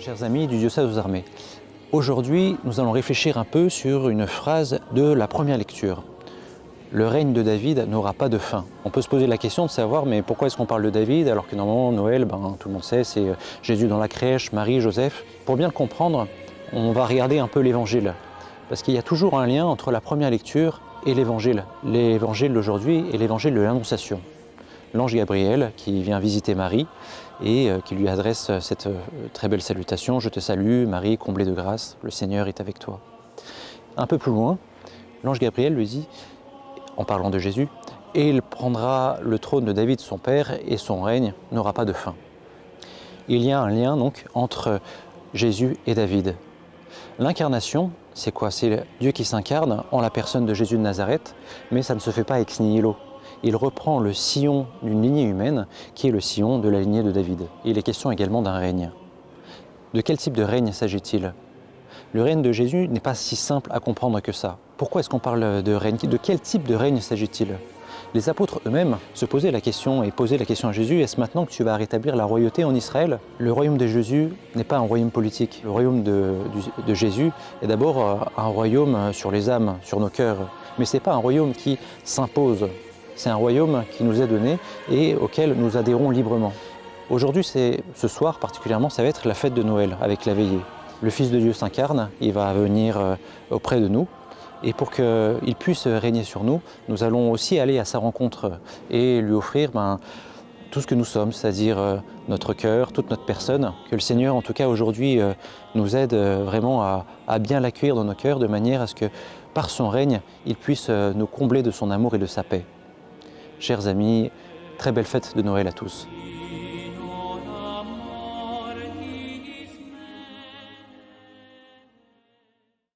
Chers amis du diocèse aux armées, aujourd'hui nous allons réfléchir un peu sur une phrase de la première lecture. Le règne de David n'aura pas de fin. On peut se poser la question de savoir mais pourquoi est-ce qu'on parle de David alors que normalement Noël, tout le monde sait, c'est Jésus dans la crèche, Marie, Joseph. Pour bien le comprendre, on va regarder un peu l'évangile. Parce qu'il y a toujours un lien entre la première lecture et l'évangile. L'évangile d'aujourd'hui est l'évangile de l'Annonciation. L'ange Gabriel qui vient visiter Marie et qui lui adresse cette très belle salutation « Je te salue, Marie, comblée de grâce, le Seigneur est avec toi ». Un peu plus loin, l'ange Gabriel lui dit, en parlant de Jésus, « Et il prendra le trône de David son père et son règne n'aura pas de fin ». Il y a un lien donc entre Jésus et David. L'incarnation, c'est quoi? C'est Dieu qui s'incarne en la personne de Jésus de Nazareth, mais ça ne se fait pas ex nihilo. Il reprend le sillon d'une lignée humaine qui est le sillon de la lignée de David. Et il est question également d'un règne. De quel type de règne s'agit-il? Le règne de Jésus n'est pas si simple à comprendre que ça. Pourquoi est-ce qu'on parle de règne? De quel type de règne s'agit-il? Les apôtres eux-mêmes se posaient la question et posaient la question à Jésus, est-ce maintenant que tu vas rétablir la royauté en Israël? Le royaume de Jésus n'est pas un royaume politique. Le royaume de Jésus est d'abord un royaume sur les âmes, sur nos cœurs. Mais ce n'est pas un royaume qui s'impose. C'est un royaume qui nous est donné et auquel nous adhérons librement. Aujourd'hui, ce soir particulièrement, ça va être la fête de Noël avec la veillée. Le Fils de Dieu s'incarne, il va venir auprès de nous. Et pour qu'il puisse régner sur nous, nous allons aussi aller à sa rencontre et lui offrir tout ce que nous sommes, c'est-à-dire notre cœur, toute notre personne. Que le Seigneur, en tout cas aujourd'hui, nous aide vraiment à bien l'accueillir dans nos cœurs de manière à ce que, par son règne, il puisse nous combler de son amour et de sa paix. Chers amis, très belle fête de Noël à tous.